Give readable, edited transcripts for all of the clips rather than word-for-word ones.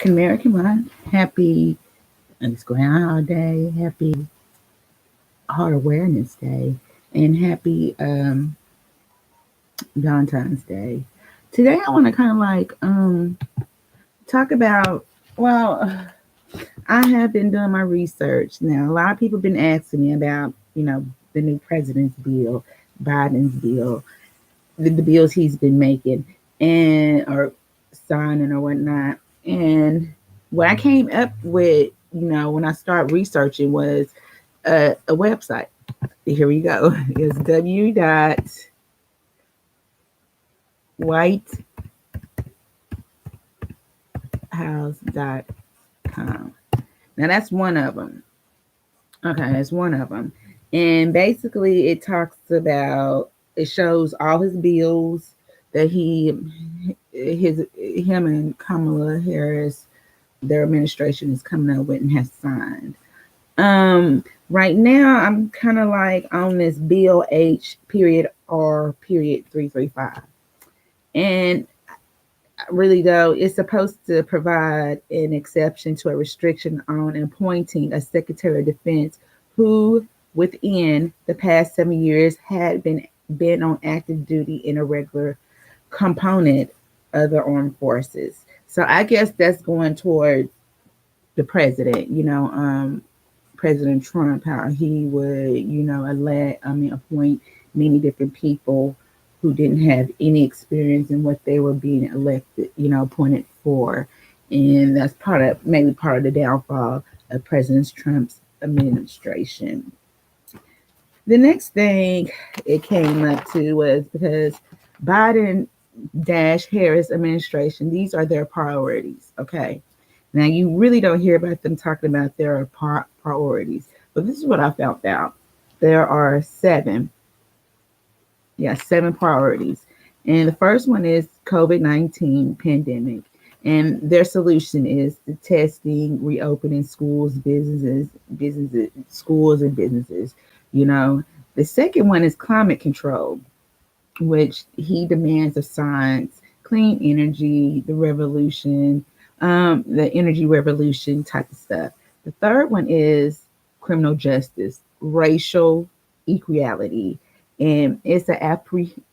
American month. Happy it's Groundhog Day. Happy Heart Awareness Day. And happy Valentine's Day. Today I want to kind of talk about, well, I have been doing my research. Now, a lot of people have been asking me about, the new president's bill, Biden's bill, the bills he's been making and or signing or whatnot. And what I came up with, when I started researching was a website. Here we go. It's w.whitehouse.com. Now that's one of them. Okay, that's one of them. And basically it shows all his bills that him and Kamala Harris, their administration is coming up with and has signed. Right now I'm kind of like on this Bill H period R period 335. And really though, it's supposed to provide an exception to a restriction on appointing a Secretary of Defense who within the past 7 years had been on active duty in a regular component of the armed forces. So I guess that's going toward the president, President Trump, how he would, appoint many different people who didn't have any experience in what they were being elected, appointed for. And that's maybe part of the downfall of President Trump's administration. The next thing it came up to was because Biden Harris administration, these are their priorities. Okay. Now you really don't hear about them talking about their priorities, but this is what I found out. There are seven priorities. And the first one is COVID-19 pandemic. And their solution is the testing, reopening schools, schools and businesses. The second one is climate control, which he demands of science, clean energy, the energy revolution type of stuff. The third one is criminal justice, racial equality, and it's an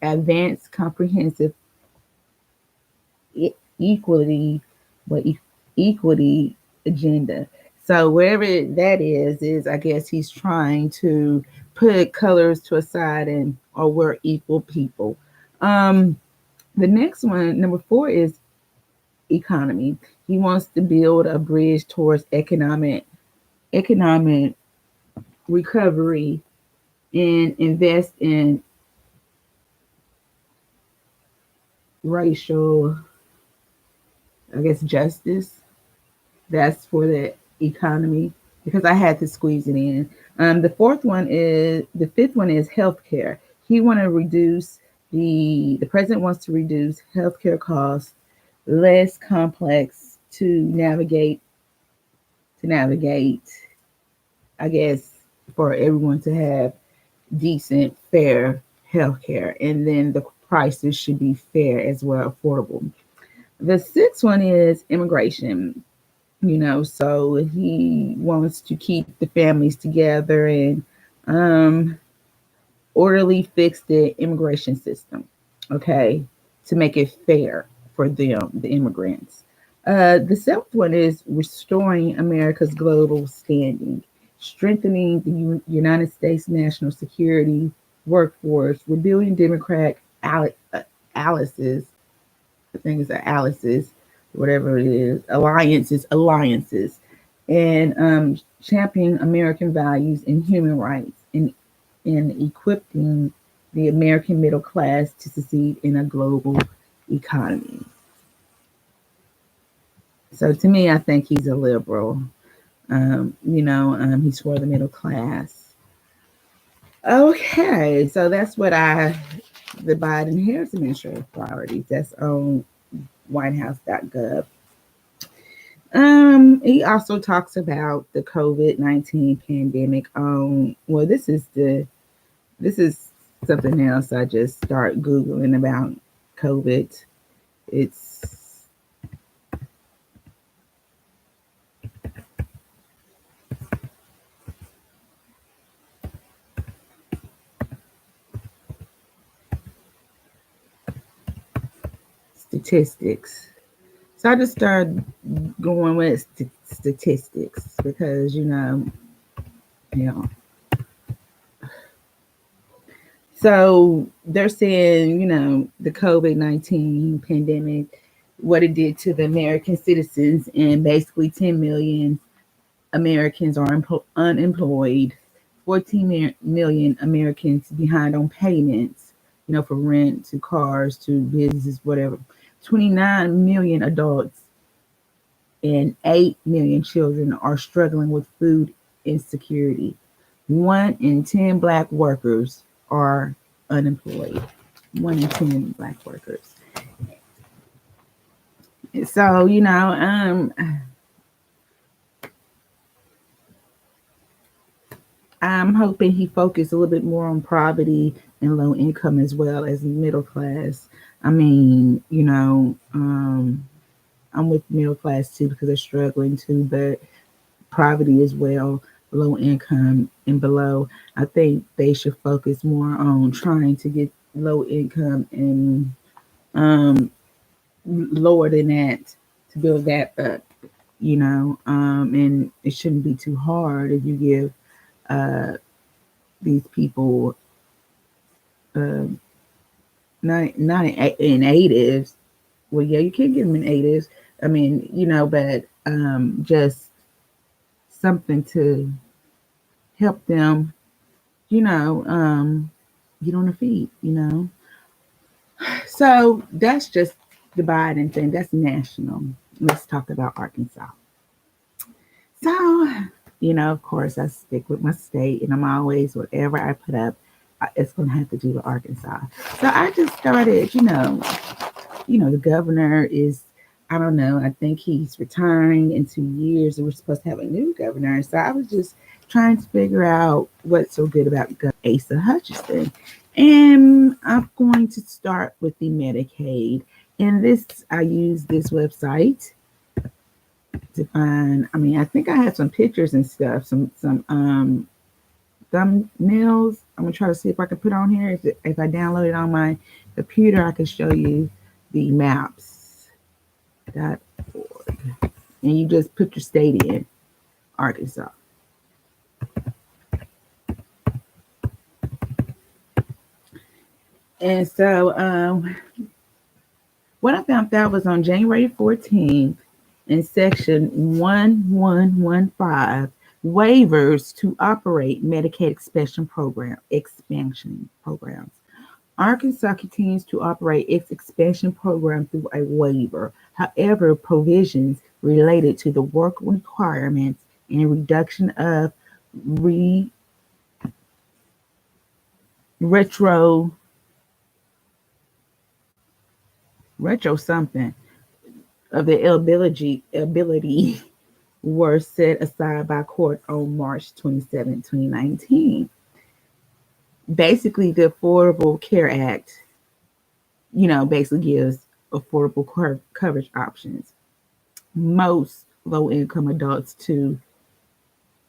advanced comprehensive equality equity agenda. So wherever that is I guess he's trying to put colors to a side or we're equal people. The next one, number 4, is economy. He wants to build a bridge towards economic recovery and invest in racial, justice. That's for the economy because I had to squeeze it in. The fifth one is healthcare. He want to reduce the president wants to reduce healthcare costs, less complex to navigate, I guess, for everyone to have decent, fair healthcare. And then the prices should be fair as well, affordable. The sixth one is immigration. So he wants to keep the families together and orderly fix the immigration system, okay, to make it fair for them, the immigrants. The seventh one is restoring America's global standing, strengthening the United States national security workforce, rebuilding Democratic alliances, I think it's alliances, whatever it is, alliances, and championing American values and human rights, and equipping the American middle class to succeed in a global economy. So to me, I think he's a liberal. He's for the middle class. Okay, so that's the Biden Harris administration priorities. That's on whitehouse.gov. He also talks about the COVID-19 pandemic. This is something else. I just start Googling about COVID. It's statistics. So I just started going with statistics because, you know, so they're saying, the COVID-19 pandemic, what it did to the American citizens, and basically 10 million Americans are unemployed, 14 million Americans behind on payments, for rent, to cars, to businesses, whatever. 29 million adults and 8 million children are struggling with food insecurity. 1 in 10 Black workers are unemployed. 1 in 10 Black workers. So, I'm hoping he focused a little bit more on poverty and low income as well as middle class. I mean, I'm with middle class too because they're struggling too, but poverty as well, low income and below. I think they should focus more on trying to get low income and lower than that to build that up, and it shouldn't be too hard if you give these people not in natives. Well, yeah, you can get them in natives. I mean, but just something to help them, get on their feet. So that's just the Biden thing. That's national. Let's talk about Arkansas. So, of course, I stick with my state, and I'm always, whatever I put up, it's going to have to do with Arkansas. So I just started, the governor is, I don't know, I think he's retiring in 2 years, and we're supposed to have a new governor. So I was just trying to figure out what's so good about Asa Hutchinson. And I'm going to start with the Medicaid. And I use this website to find, I think I had some pictures and stuff, some thumbnails. I'm gonna try to see if I can put on here. If I download it on my computer, I can show you the maps.org. And you just put your state in, Arkansas. And so what I found out was on January 14th, in section 1115, waivers to operate Medicaid expansion programs. Arkansas continues to operate its expansion program through a waiver. However, provisions related to the work requirements and reduction of retro something of the ability were set aside by court on March 27, 2019. Basically, the Affordable Care Act, basically gives affordable coverage options. Most low-income adults to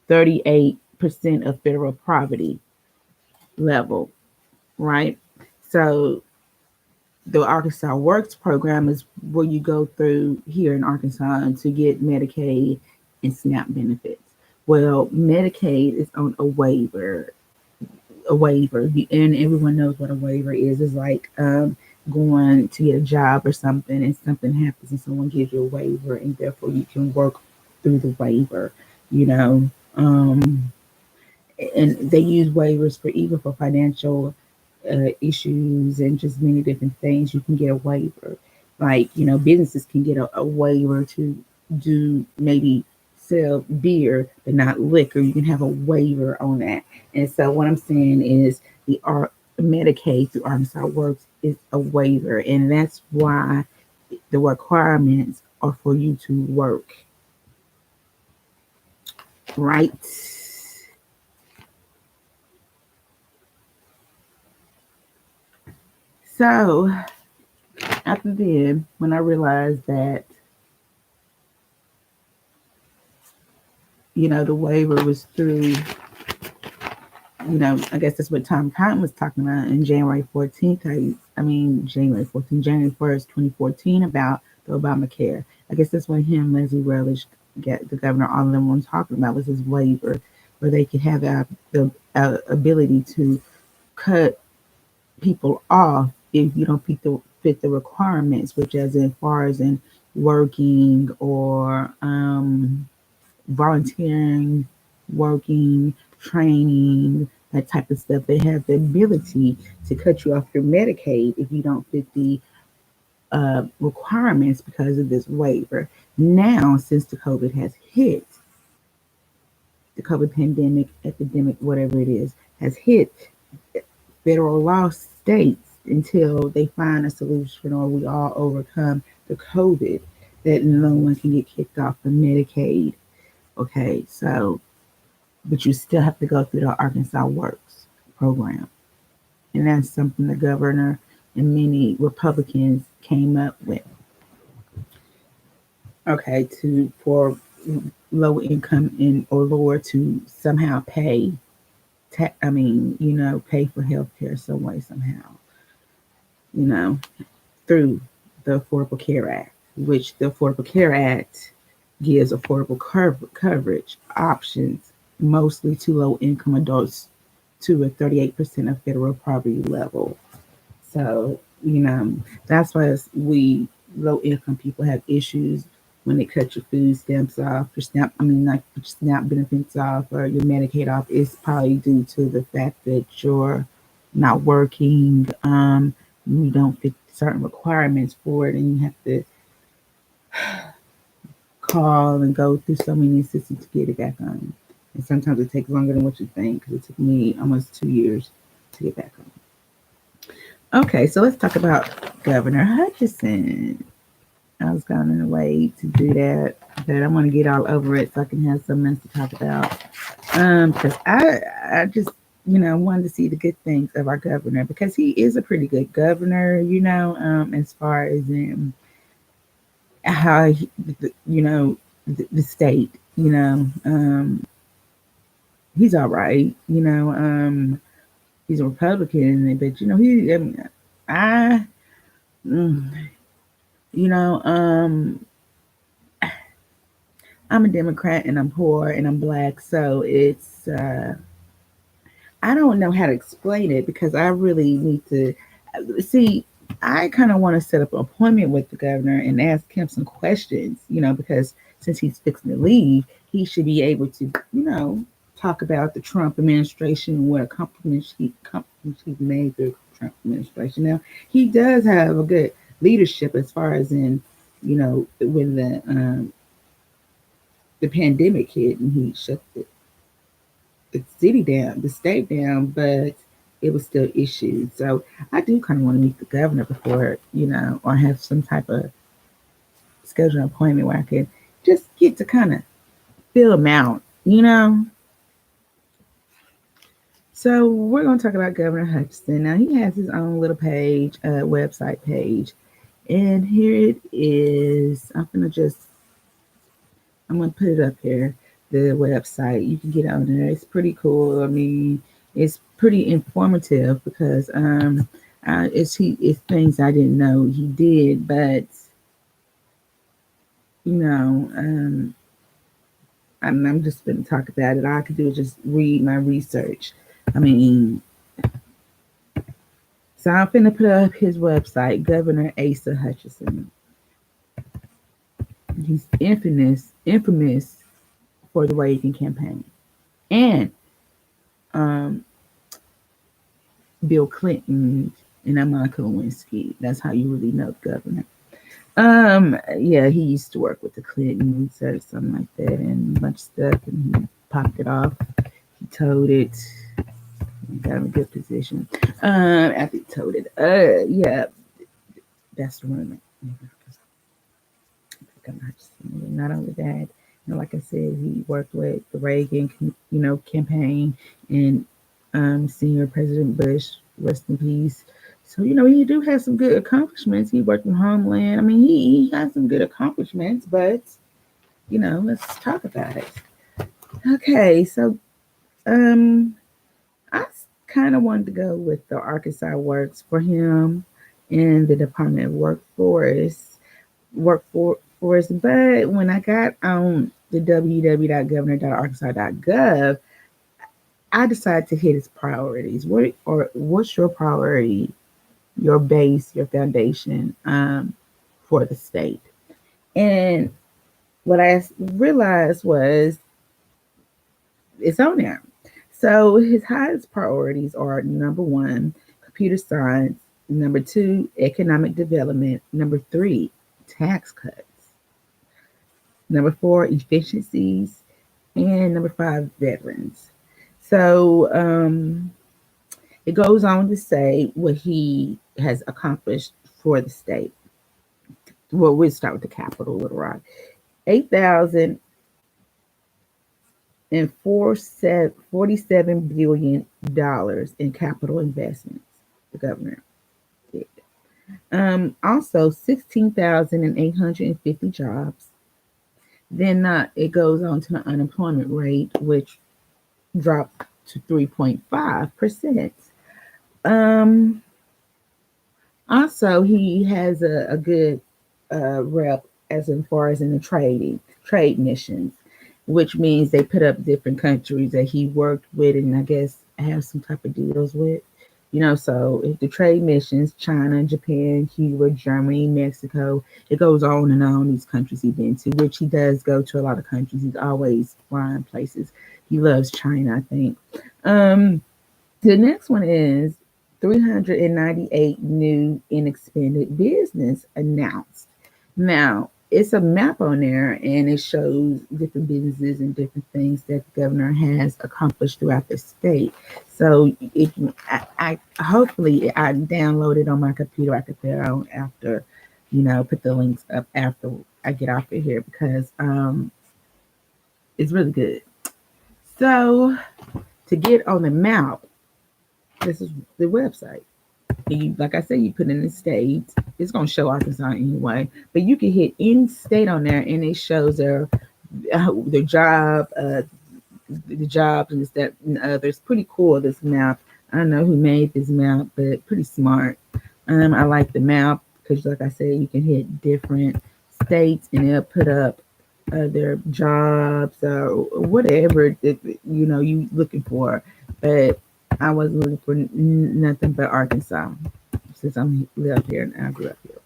38% of federal poverty level, right? So the Arkansas Works program is where you go through here in Arkansas to get Medicaid and SNAP benefits. Well, Medicaid is on a waiver, and everyone knows what a waiver is. It's like going to get a job or something, and something happens, and someone gives you a waiver, and therefore you can work through the waiver. And they use waivers for financial issues and just many different things. You can get a waiver, like businesses can get a waiver to do maybe sell beer but not liquor. You can have a waiver on that. And so what I'm saying is the Medicaid through Arkansas Works is a waiver, and that's why the requirements are for you to work, right? So after then, when I realized that, the waiver was through I guess that's what Tom Cotton was talking about in January 14th. January 14th, January 1st, 2014, about the Obamacare. I guess that's what him, Leslie Rutledge, the governor, all of them were talking about was his waiver, where they could have the ability to cut people off if you don't fit the requirements, which as far as in working or volunteering, working, training, that type of stuff. They have the ability to cut you off your Medicaid if you don't fit the requirements because of this waiver. Now, since the COVID has hit, the COVID pandemic, epidemic, whatever it is, has hit, federal law states until they find a solution or we all overcome the COVID that no one can get kicked off the Medicaid. Okay, so but you still have to go through the Arkansas Works program. And that's something the governor and many Republicans came up with. Okay, for low income and or lower to somehow pay pay for health care some way, somehow, you know, through the Affordable Care Act, which the Affordable Care Act gives affordable coverage options mostly to low income adults to a 38% of federal poverty level. So, that's why we low income people have issues when they cut your food stamps off, your not your SNAP benefits off or your Medicaid off. It's probably due to the fact that you're not working, you don't fit certain requirements for it, and you have to call and go through so many systems to get it back on. And sometimes it takes longer than what you think, because it took me almost 2 years to get back on. Okay, so let's talk about Governor Hutchinson. I was going in a way to do that, but I want to get all over it so I can have something else to talk about. Because I just, wanted to see the good things of our governor, because he is a pretty good governor, as far as in how, the state, he's all right, he's a Republican, but, I, mm, you know, I'm a Democrat and I'm poor and I'm black, so it's I don't know how to explain it because I really need to see. I kind of want to set up an appointment with the governor and ask him some questions, because since he's fixing to leave, he should be able to, talk about the Trump administration and what accomplishments he made through the Trump administration. Now, he does have a good leadership as far as in, when the pandemic hit and he shut the city down, the state down, but it was still issues. So I do kind of want to meet the governor before, or have some type of scheduled appointment where I could just get to kind of feel him out. So we're going to talk about Governor Hutchinson. Now he has his own little page, website page. And here it is. I'm going to put it up here, the website. You can get on there. It's pretty cool. I mean, it's pretty informative because it's things I didn't know he did, but I'm just going to talk about it. All I could do is just read my research. So I'm going to put up his website, Governor Asa Hutchinson. He's infamous for the Reagan campaign and Bill Clinton and Monica Lewinsky. That's how you really know the governor. Yeah, he used to work with the Clintons or something like that, and a bunch of stuff, and he popped it off. He towed it. He got him a good position. After he towed it, yeah, that's the rumor. Not only that, like I said, he worked with the Reagan, campaign and Senior President Bush, rest in peace. So, he do have some good accomplishments. He worked in Homeland. I mean, he has some good accomplishments, but, let's talk about it. Okay, so I kind of wanted to go with the Arkansas Works for him in the Department of Workforce. But when I got on the www.governor.arkansas.gov, I decided to hit his priorities. What's your priority, your base, your foundation for the state? And what I realized was it's on there. So his highest priorities are number one, computer science, number two, economic development, number three, tax cuts, number four, efficiencies, and number five, veterans. So it goes on to say what he has accomplished for the state. Well, we'll start with the capital, Little Rock. 8,047 billion in capital investments. The governor did. Also 16,850 jobs. Then it goes on to the unemployment rate, which dropped to 3.5%. Um, Also, he has a good rep as far as in the trade missions, which means they put up different countries that he worked with and I guess have some type of deals with. So if the trade missions, China, Japan, Cuba, Germany, Mexico, it goes on and on these countries he's been to, which he does go to a lot of countries. He's always flying places. He loves China, I think. The next one is 398 new and expanded business announced. Now, it's a map on there and it shows different businesses and different things that the governor has accomplished throughout the state. So if I hopefully I download it on my computer, I could put it on after, put the links up after I get off of here because it's really good. So to get on the map, this is the website. Like I said, you put in the states. It's gonna show Arkansas anyway, but you can hit any state on there, and it shows their job, the jobs and this that and others. Pretty cool. This map. I don't know who made this map, but pretty smart. I like the map because, like I said, you can hit different states, and it'll put up their jobs or whatever that you looking for. But I wasn't looking for nothing but Arkansas since I'm live here and I grew up here.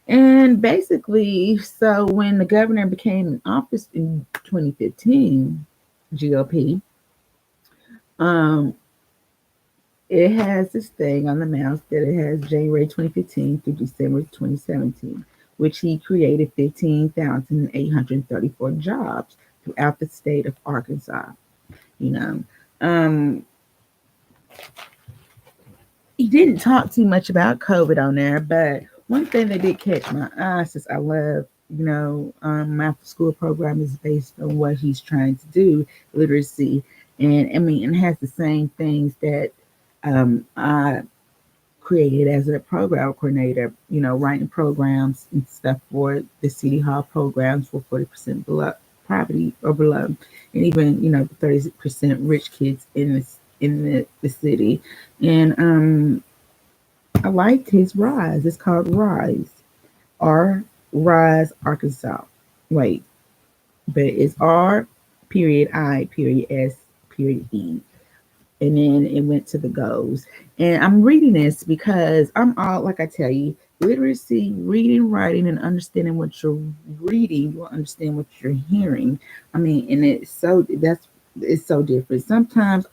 And basically, so when the governor became in office in 2015, GOP, um, it has this thing on the mouse that it has January 2015 through December 2017, which he created 15,834 jobs throughout the state of Arkansas. You know, um, he didn't talk too much about COVID on there, but one thing that did catch my eye since I love, my after school program is based on what he's trying to do, literacy. And I mean, it has the same things that I created as a program coordinator, writing programs and stuff for the city hall programs for 40% below poverty or below, and even 30% rich kids in the city. And I liked his Rise. It's called Rise, R Rise Arkansas. Wait, but it's R period I period S period E, and then it went to the goals. And I'm reading this because I'm all, like I tell you, literacy, reading, writing, and understanding what you're reading, you will understand what you're hearing. I mean, and it's so different. Sometimes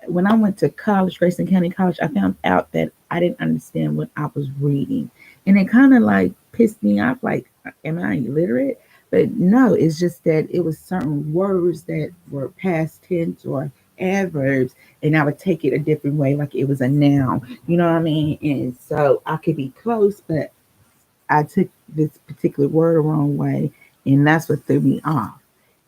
when I went to college, Grayson County College, I found out that I didn't understand what I was reading. And it kind of like pissed me off, like, am I illiterate? But no, it's just that it was certain words that were past tense or adverbs, and I would take it a different way, like it was a noun. You know what I mean? And so I could be close, but I took this particular word the wrong way, and that's what threw me off.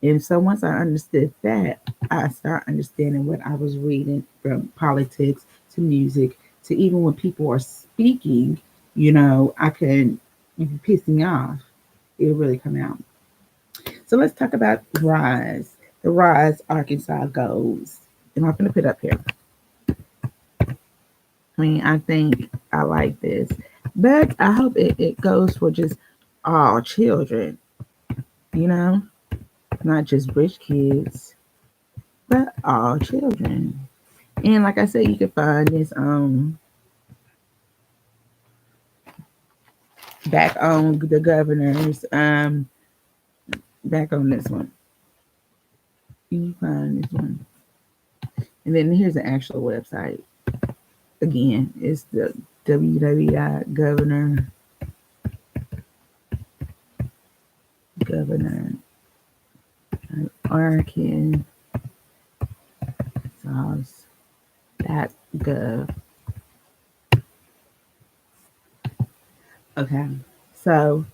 And so once I understood that, I started understanding what I was reading, from politics to music to even when people are speaking, I can, if you piss me off, it'll really come out. So let's talk about Rise. The Rise Arkansas goals. and I'm going to put it up here. I mean, I think I like this, but I hope it goes for just all children, you know, not just rich kids, but all children. And like I said, you can find this back on the governor's back on this one. You can find this one. And then here's the actual website. Again, it's the www.governor arkansas.gov. Okay, so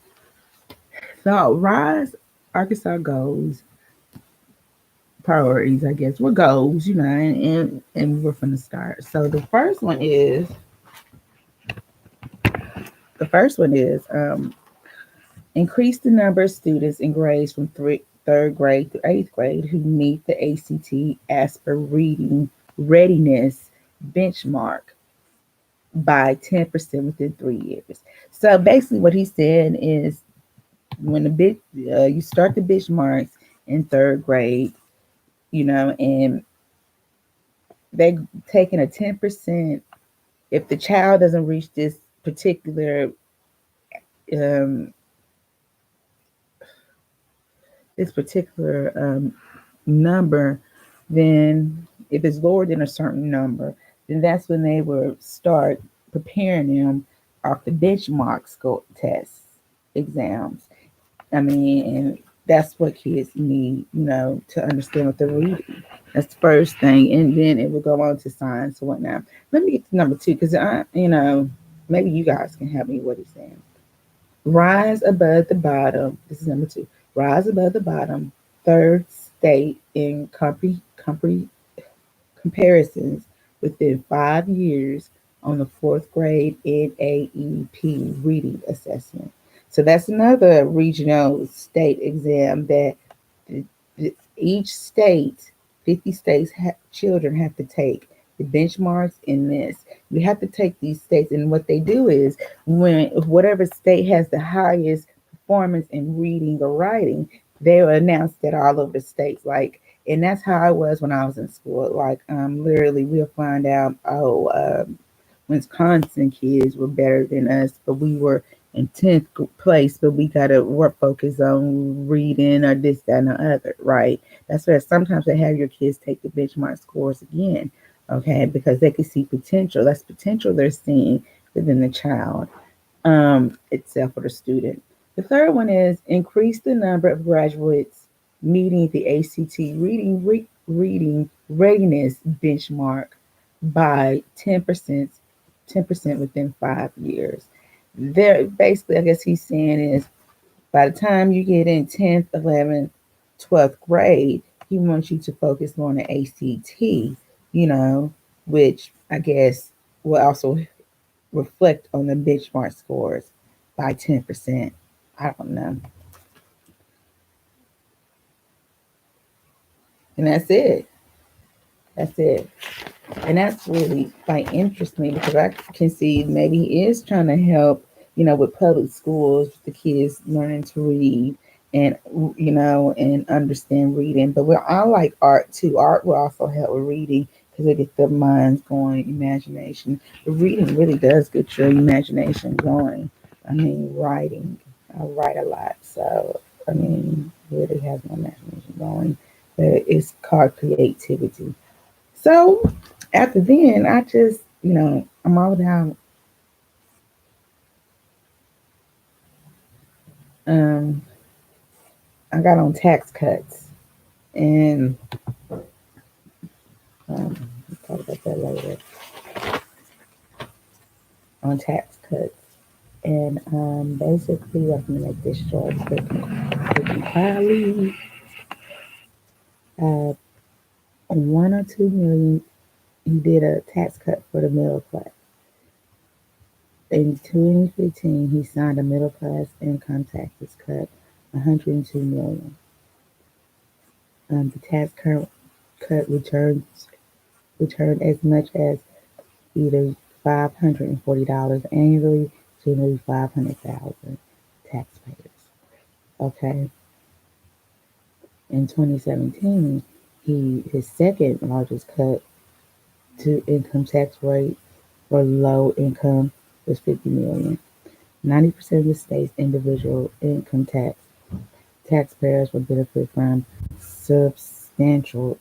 Rise Arkansas goals priorities, I guess. What goals, and we're from the start. So the first one is increase the number of students in grades from third grade to eighth grade who meet the ACT ASPER reading readiness benchmark by 10% within 3 years. So basically, what he's saying is when you start the benchmarks in third grade, and they taking a 10%. If the child doesn't reach um, this particular number, then if it's lower than a certain number, then that's when they will start preparing them off the benchmark score tests, exams. I mean, and that's what kids need, to understand what they're reading. That's the first thing, and then it will go on to science and whatnot. Let me get to number two, because maybe you guys can help me with what he's saying. Rise above the bottom. This is number two. Rise above the bottom. Third state in comparisons within 5 years on the fourth grade NAEP reading assessment. So that's another regional state exam that each state, 50 states, children have to take the benchmarks in this. You have to take these states, and what they do is when whatever state has the highest performance in reading or writing, they will announce that all over the states. And that's how I was when I was in school. Literally, we'll find out, Wisconsin kids were better than us, but we were in 10th place, but we got to work focus on reading or this, that, and the other, right? That's where sometimes they have your kids take the benchmark scores again, okay, because they can see potential. That's potential they're seeing within the child itself or the student. The third one is increase the number of graduates meeting the ACT reading readiness benchmark by 10% within 5 years. There, basically, I guess he's saying is by the time you get in 10th, 11th, 12th grade, he wants you to focus on the ACT, which I guess will also reflect on the benchmark scores by 10%. I don't know. And that's it. That's it. And that's really interesting because I can see maybe he is trying to help, with public schools, the kids learning to read and, and understand reading. But I like art too. Art will also help with reading because it gets their minds going, imagination. The reading really does get your imagination going. I mean, writing. I write a lot. So, I mean, really has my imagination going. But it's called creativity. So after then, I just, I'm all down. Um, I got on tax cuts, and we'll talk about that later. On tax cuts, and basically, I'm gonna make this short, quick and quietly. 1 or 2 million, he did a tax cut for the middle class. In 2015, he signed a middle class income taxes cut, 102 million. The tax cut returns return as much as either $540 annually to nearly 500,000 taxpayers. Okay, in 2017, his second largest cut to income tax rate for low income was 50 million. 90% of the state's individual income taxpayers will benefit from substantive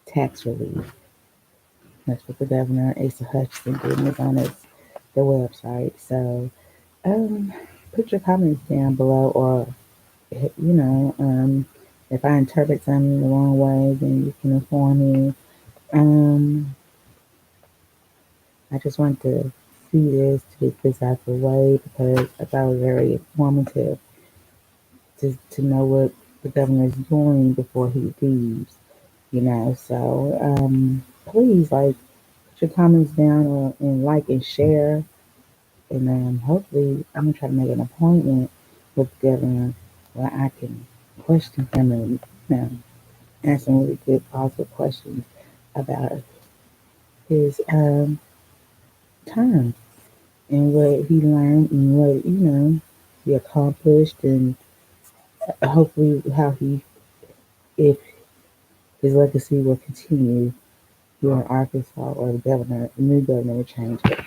tax relief. That's what the governor, Asa Hutchinson, did was on the website. So, um, put your comments down below, or if I interpret something the wrong way, then you can inform me. Um, I just want to see this to get this out of the way because I thought it was very informative to know what the governor is doing before he leaves. So please put your comments down and like and share. And hopefully I'm gonna try to make an appointment with the governor where I can question him and ask some really good positive questions about his term and what he learned and what he accomplished, and hopefully how he if his legacy will continue here in Arkansas, or the new governor will change it.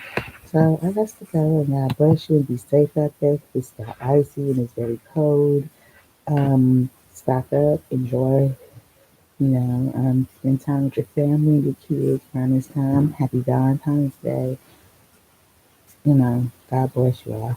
So I got to go, and God bless you and be safe out there. It's still icy and it's very cold. Stock up, enjoy, spend time with your family and your kids around this time. Happy Valentine's Day. God bless you all.